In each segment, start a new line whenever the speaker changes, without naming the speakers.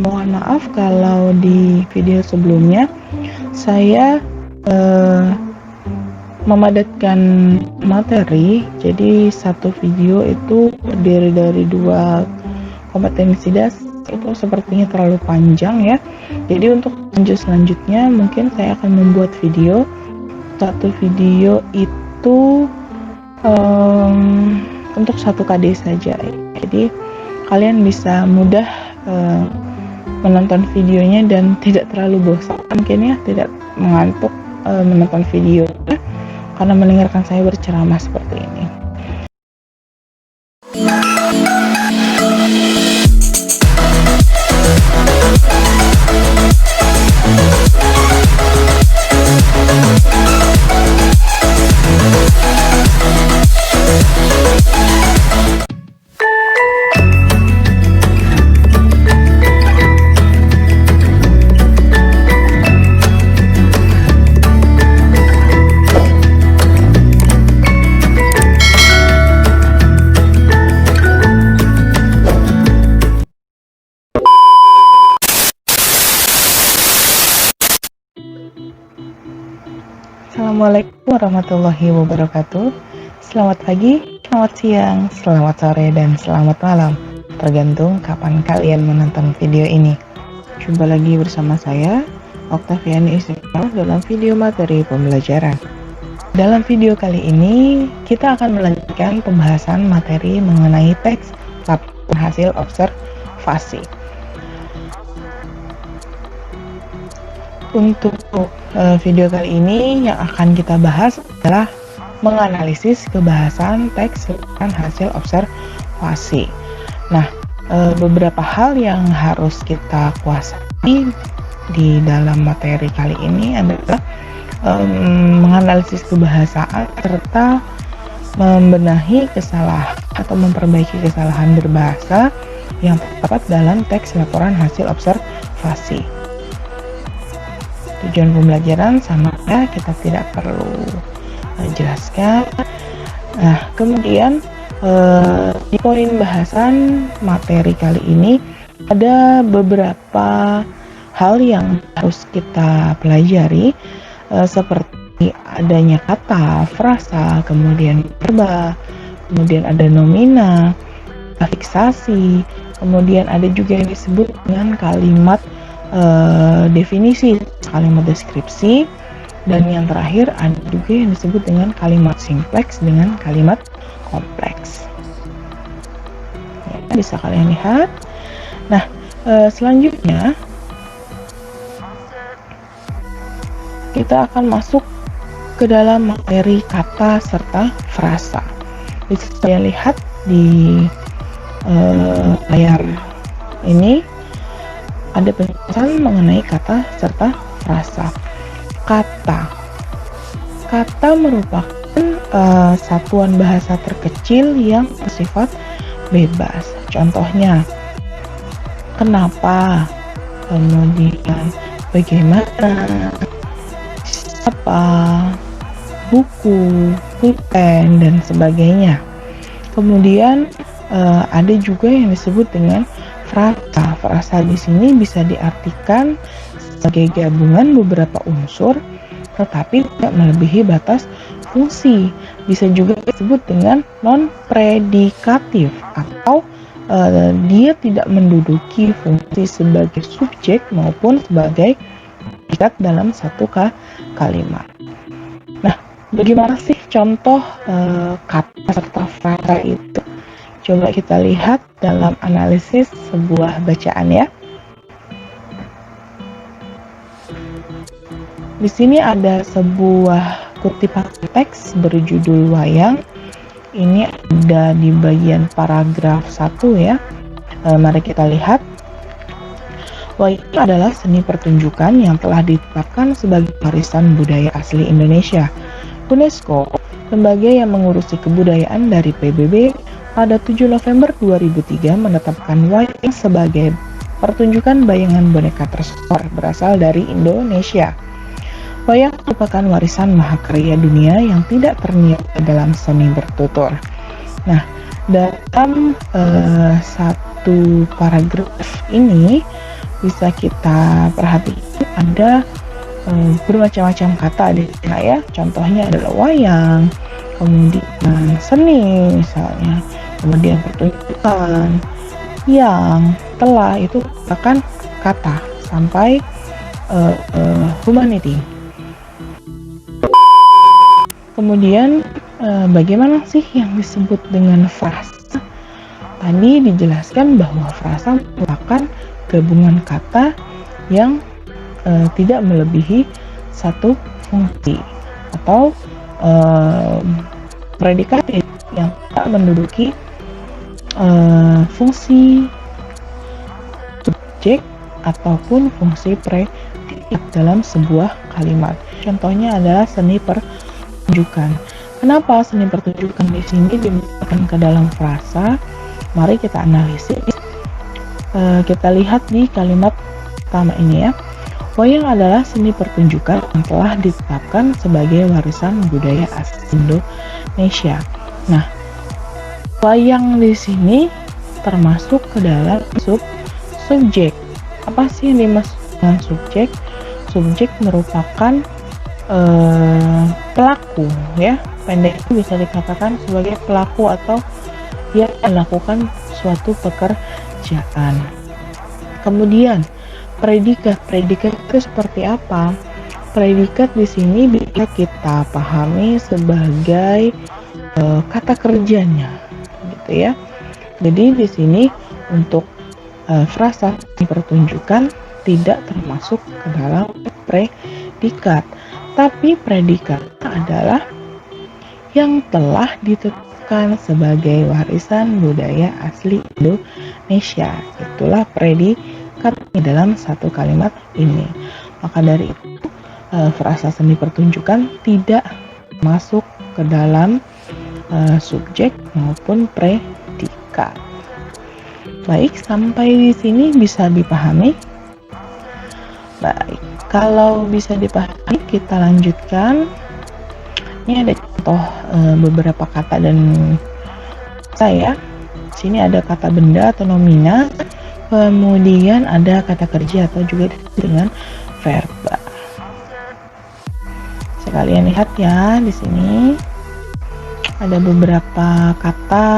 Mohon maaf kalau di video sebelumnya saya memadatkan materi, jadi satu video itu terdiri dari 2 kompetensi dasar, itu sepertinya terlalu panjang ya. Jadi untuk lanjut selanjutnya mungkin saya akan membuat video. Satu video itu untuk 1 KD saja, jadi kalian bisa mudah menonton videonya dan tidak terlalu bosan mungkin ya, tidak mengantuk menonton video karena mendengarkan saya berceramah seperti ini. Assalamualaikum warahmatullahi wabarakatuh. Selamat pagi, selamat siang, selamat sore, dan selamat malam, tergantung kapan kalian menonton video ini. Jumpa lagi bersama saya, Oktaviani Istiqomah, dalam video materi pembelajaran. Dalam video kali ini, kita akan melanjutkan pembahasan materi mengenai teks laporan hasil observasi. Untuk video kali ini yang akan kita bahas adalah menganalisis kebahasan teks laporan hasil observasi. Nah, beberapa hal yang harus kita kuasai di dalam materi kali ini adalah menganalisis kebahasaan serta membenahi kesalahan atau memperbaiki kesalahan berbahasa yang terdapat dalam teks laporan hasil observasi. Tujuan pembelajaran sama ya, kita tidak perlu jelaskan. Nah, kemudian di poin bahasan materi kali ini ada beberapa hal yang harus kita pelajari, seperti adanya kata, frasa, kemudian verba, kemudian ada nomina, afiksasi, kemudian ada juga yang disebut dengan kalimat definisi, kalimat deskripsi, dan yang terakhir ada juga yang disebut dengan kalimat simpleks dengan kalimat kompleks. Ya, bisa kalian lihat. Nah, selanjutnya kita akan masuk ke dalam materi kata serta frasa. Bisa kalian lihat di layar ini ada penjelasan mengenai kata serta frasa. Kata merupakan satuan bahasa terkecil yang bersifat bebas. Contohnya, kenapa, kemudian bagaimana, apa, buku, pulpen, dan sebagainya. Kemudian ada juga yang disebut dengan frasa. Frasa di sini bisa diartikan sebagai gabungan beberapa unsur tetapi tidak melebihi batas fungsi. Bisa juga disebut dengan non-predikatif atau dia tidak menduduki fungsi sebagai subjek maupun sebagai predikat dalam satu kalimat. Nah, bagaimana sih contoh kata serta frasa itu? Coba kita lihat dalam analisis sebuah bacaan ya. Di sini ada sebuah kutipan teks berjudul Wayang. Ini ada di bagian paragraf 1 ya. Mari kita lihat. Wayang adalah seni pertunjukan yang telah ditetapkan sebagai warisan budaya asli Indonesia. UNESCO, lembaga yang mengurusi kebudayaan dari PBB, pada 7 November 2003 menetapkan wayang sebagai pertunjukan bayangan boneka tersohor berasal dari Indonesia. Wayang merupakan warisan mahakarya dunia yang tidak terniaga dalam seni bertutur. Nah, dalam satu paragraf ini bisa kita perhatikan ada bermacam-macam kata di sana ya. Contohnya adalah wayang, kemudian seni misalnya, kemudian pertunjukan, yang, telah, itu merupakan kata sampai humanity. Kemudian bagaimana sih yang disebut dengan frasa? Tadi dijelaskan bahwa frasa merupakan gabungan kata yang tidak melebihi satu fungsi atau predikatif yang tak menduduki fungsi subjek ataupun fungsi predikat dalam sebuah kalimat. Contohnya adalah seni pertunjukan. Kenapa seni pertunjukan di sini dimasukkan ke dalam frasa? Mari kita analisis. Kita lihat di kalimat pertama ini ya. Wayang adalah seni pertunjukan yang telah ditetapkan sebagai warisan budaya asli Indonesia. Nah, wayang di sini termasuk ke dalam subjek. Apa sih yang dimaksud dengan subjek? Subjek merupakan pelaku ya. Pendek itu bisa dikatakan sebagai pelaku atau yang melakukan suatu pekerjaan. Kemudian predikat itu seperti apa? Predikat di sini bisa kita pahami sebagai kata kerjanya, gitu ya. Jadi di sini untuk frasa pertunjukan tidak termasuk ke dalam predikat, tapi predikat adalah yang telah ditetapkan sebagai warisan budaya asli Indonesia. Itulah predikat dalam satu kalimat ini. Maka dari itu frasa seni pertunjukan tidak masuk ke dalam subjek maupun predikat. Baik, sampai di sini bisa dipahami? Baik, kalau bisa dipahami kita lanjutkan. Ini ada contoh beberapa kata dan saya. Sini ada kata benda atau nomina, kemudian ada kata kerja atau juga dengan verba. Sekalian lihat ya, di sini ada beberapa kata,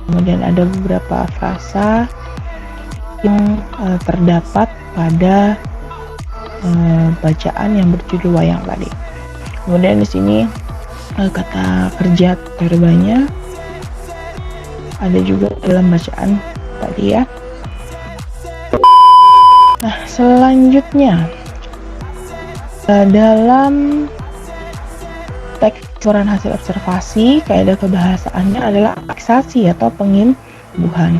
kemudian ada beberapa frasa yang terdapat pada bacaan yang berjudul wayang tadi. Kemudian di sini kata kerja verbanya ada juga dalam bacaan tadi ya. Nah, selanjutnya dalam teks laporan hasil observasi, kaidah kebahasaannya adalah aksasi atau pengimbuhan.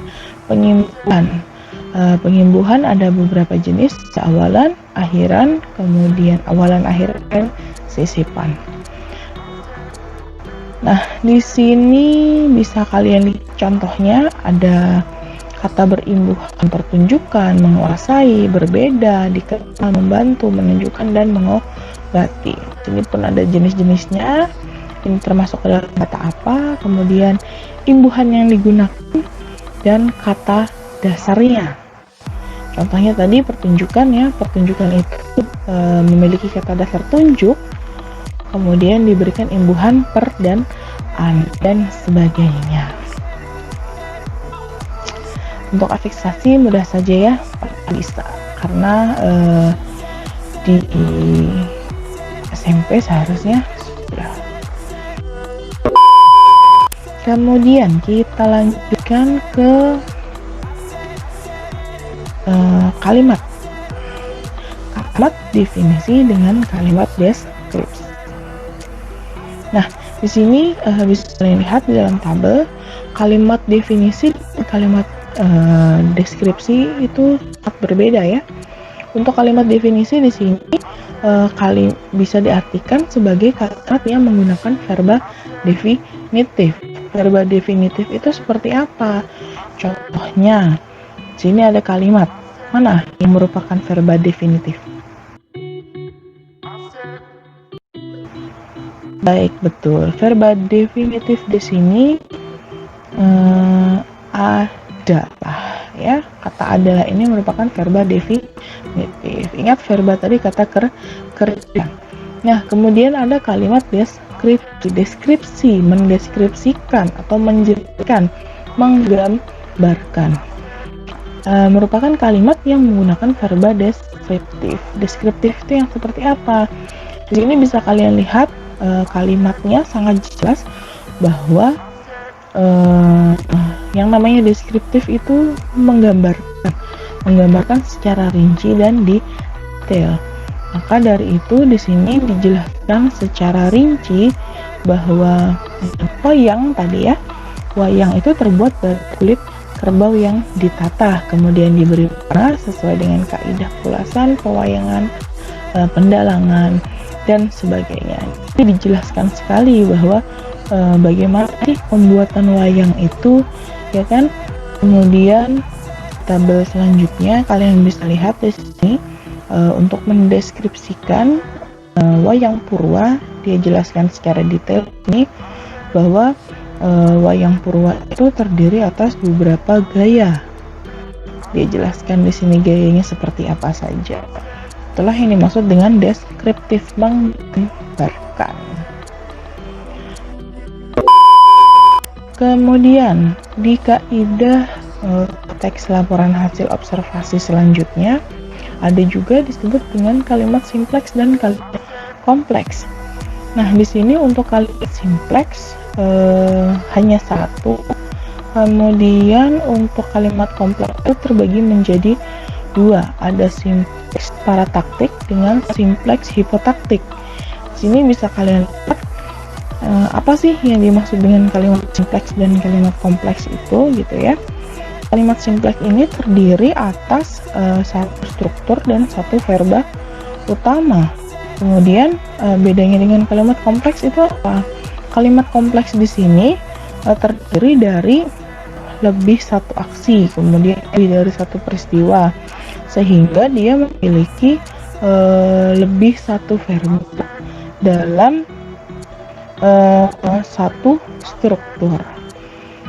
Pengimbuhan ada beberapa jenis, awalan, akhiran, kemudian awalan, akhir, dan sisipan. Nah, di sini bisa kalian lihat contohnya, ada kata berimbuhan, pertunjukan, menguasai, berbeda, dikenal, membantu, menunjukkan, dan mengobati. Ini pun ada jenis-jenisnya. Ini termasuk dalam kata apa, kemudian imbuhan yang digunakan, dan kata dasarnya. Contohnya tadi pertunjukan ya, pertunjukan itu memiliki kata dasar tunjuk, kemudian diberikan imbuhan per dan an dan sebagainya. Untuk afiksasi mudah saja ya, bisa, karena di SMP seharusnya sudah. Kemudian kita lanjutkan ke kalimat definisi dengan kalimat deskripsi. Nah, di sini bisa kalian lihat di dalam tabel kalimat definisi dan kalimat deskripsi itu sangat berbeda ya. Untuk kalimat definisi di sini bisa diartikan sebagai kalimat yang menggunakan verba definitif. Verba definitif itu seperti apa? Contohnya, sini ada kalimat mana yang merupakan verba definitif? Baik, betul. Verba definitif di sini adalah ya. Kata adalah ini merupakan verba definitif. Ingat verba tadi kata kerja. Nah, kemudian ada kalimat deskripsi, mendeskripsikan atau menjelaskan, menggambarkan. Merupakan kalimat yang menggunakan verba deskriptif. Deskriptif itu yang seperti apa? Di sini bisa kalian lihat kalimatnya sangat jelas bahwa yang namanya deskriptif itu menggambarkan secara rinci dan detail. Maka dari itu di sini dijelaskan secara rinci bahwa wayang tadi ya, wayang itu terbuat dari kulit kerbau yang ditata, kemudian diberi warna sesuai dengan kaidah kulasan, pewayangan, pendalangan, dan sebagainya. Itu dijelaskan sekali bahwa bagaimana pembuatan wayang itu, ya kan. Kemudian tabel selanjutnya kalian bisa lihat di sini untuk mendeskripsikan wayang purwa, dia jelaskan secara detail ini bahwa wayang purwa itu terdiri atas beberapa gaya. Dia jelaskan di sini gayanya seperti apa saja. Itulah yang dimaksud dengan deskriptif, menggambarkan. Kemudian di kaidah teks laporan hasil observasi selanjutnya ada juga disebut dengan kalimat simpleks dan kalimat kompleks. Nah, di sini untuk kalimat simpleks hanya satu. Kemudian untuk kalimat kompleks itu terbagi menjadi dua. Ada simpleks parataktik dengan simpleks hipotaktik. Di sini bisa kalian lihat apa sih yang dimaksud dengan kalimat simpleks dan kalimat kompleks itu, gitu ya. Kalimat simpleks ini terdiri atas satu struktur dan satu verba utama. Kemudian bedanya dengan kalimat kompleks itu apa? Kalimat kompleks di sini terdiri dari lebih satu aksi, kemudian lebih dari satu peristiwa, sehingga dia memiliki lebih satu verba dalam satu struktur.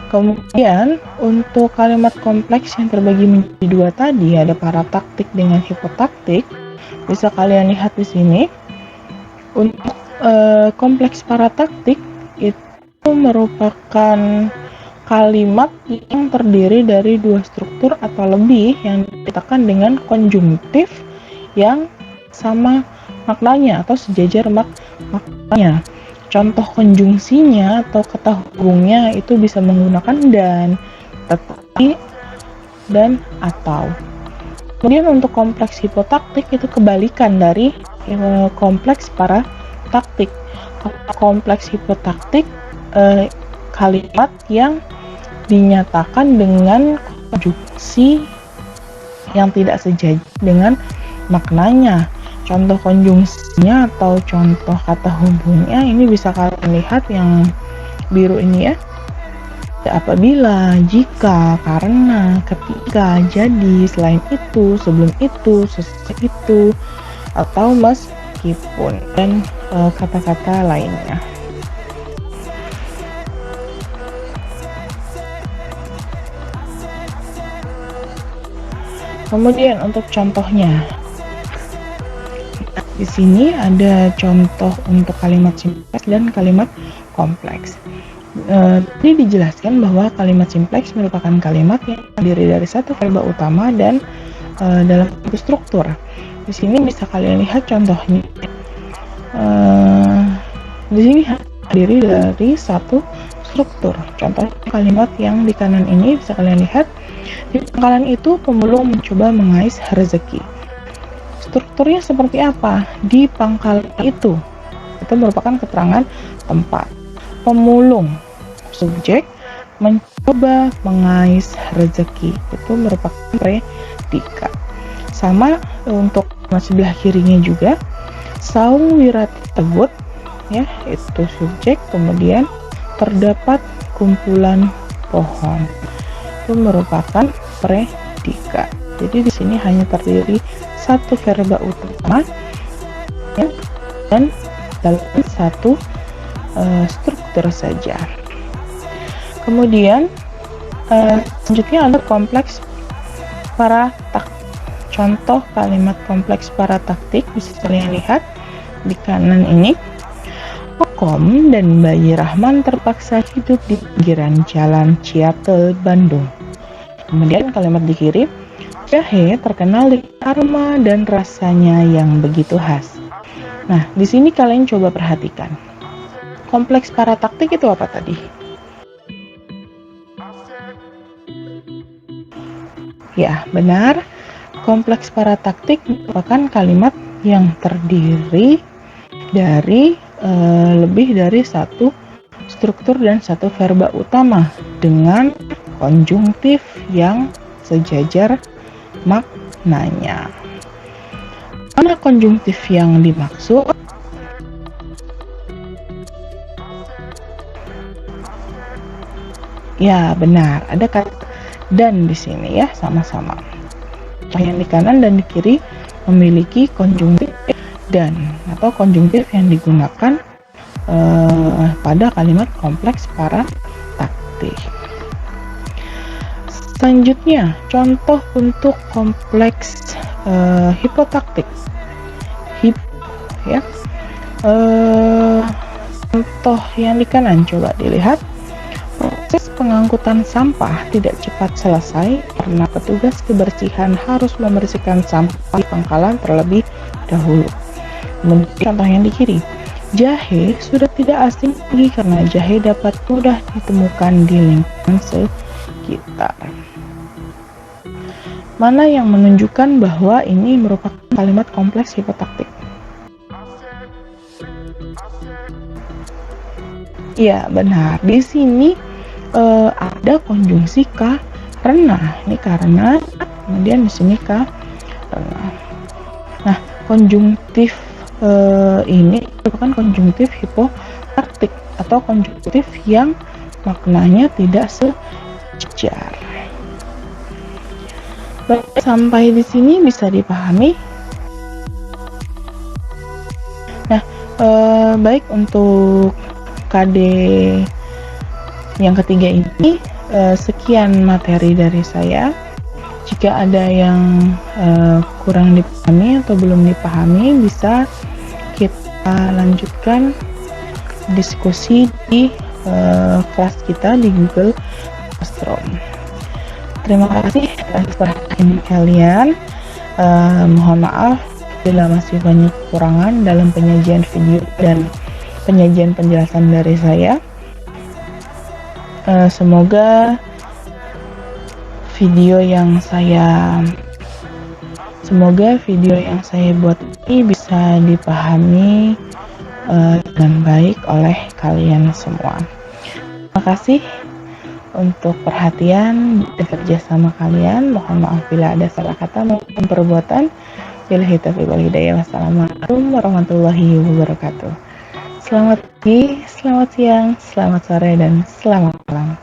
Kemudian untuk kalimat kompleks yang terbagi menjadi dua tadi, ada parataktik dengan hipotaktik. Bisa kalian lihat di sini. Untuk kompleks parataktik itu merupakan kalimat yang terdiri dari dua struktur atau lebih yang dinyatakan dengan konjungtif yang sama maknanya atau sejajar maknanya. Contoh konjungsinya atau kata hubungnya itu bisa menggunakan dan, tetapi, dan, atau. Kemudian untuk kompleks hipotaktik itu kebalikan dari kompleks parataktik. Kompleks hipotaktik kalimat yang dinyatakan dengan konjungsi yang tidak sejajar dengan maknanya. Contoh konjungsinya atau contoh kata hubungnya ini bisa kalian lihat yang biru ini ya. Apabila, jika, karena, ketika, jadi, selain itu, sebelum itu, sesuai itu, atau meskipun, dan kata-kata lainnya. Kemudian untuk contohnya. Di sini ada contoh untuk kalimat simpleks dan kalimat kompleks. Ini dijelaskan bahwa kalimat simpleks merupakan kalimat yang terdiri dari satu verba utama dan dalam satu struktur. Di sini bisa kalian lihat contohnya. Di sini terdiri dari satu struktur. Contoh kalimat yang di kanan ini bisa kalian lihat. Di pangkalan itu pemulung mencoba mengais rezeki. Strukturnya seperti apa? Di pangkalan itu merupakan keterangan tempat. Pemulung, subjek, mencoba mengais rezeki, itu merupakan predikat. Sama untuk sebelah kirinya juga, saung wirat tersebut, ya, itu subjek, kemudian terdapat kumpulan pohon, itu merupakan predikat. Jadi di sini hanya terdiri satu verba utama ya, dan dalam satu struktur saja. Kemudian selanjutnya ada kompleks parataktik. Contoh kalimat kompleks parataktik bisa kalian lihat di kanan ini. Kokom dan bayi Rahman terpaksa hidup di pinggiran jalan Ciatel, Bandung. Kemudian kalimat di kiri, jahe terkenal dengan aroma dan rasanya yang begitu khas. Nah, di sini kalian coba perhatikan. Kompleks parataktik itu apa tadi? Ya, benar. Kompleks parataktik merupakan kalimat yang terdiri dari lebih dari satu struktur dan satu verba utama dengan konjungtif yang sejajar maknanya. Mana konjungtif yang dimaksud? Ya, benar. Ada kata dan di sini ya, sama-sama. Yang di kanan dan di kiri memiliki konjungtif dan atau konjungtif yang digunakan pada kalimat kompleks parataktik. Selanjutnya, contoh untuk kompleks hipotaktik. Ya. Contoh yang di kanan coba dilihat. Proses pengangkutan sampah tidak cepat selesai karena petugas kebersihan harus membersihkan sampah di pangkalan terlebih dahulu. Kemudian contoh yang di kiri, jahe sudah tidak asing lagi karena jahe dapat mudah ditemukan di lingkungan sekitar. Mana yang menunjukkan bahwa ini merupakan kalimat kompleks hipotaktik? Ya, benar. Di sini ada konjungsi karena. Ini karena, kemudian di sini karena. Nah, konjungtif ini merupakan konjungtif hipotaktik atau konjungtif yang maknanya tidak sejajar. Baik, sampai di sini bisa dipahami. Nah, baik untuk KD yang ketiga ini, sekian materi dari saya. Jika ada yang kurang dipahami atau belum dipahami, bisa kita lanjutkan diskusi di kelas kita di Google Classroom. Terima kasih atas perhatian kalian. Mohon maaf bila masih banyak kekurangan dalam penyajian video dan penyajian penjelasan dari saya. Semoga video yang saya buat ini bisa dipahami dengan baik oleh kalian semua. Terima kasih untuk perhatian dan kerjasama kalian. Mohon maaf bila ada salah kata maupun perbuatan. Billahi taufiq wal hidayah. Wassalamualaikum warahmatullahi wabarakatuh. Selamat pagi, selamat siang, selamat sore, dan selamat malam.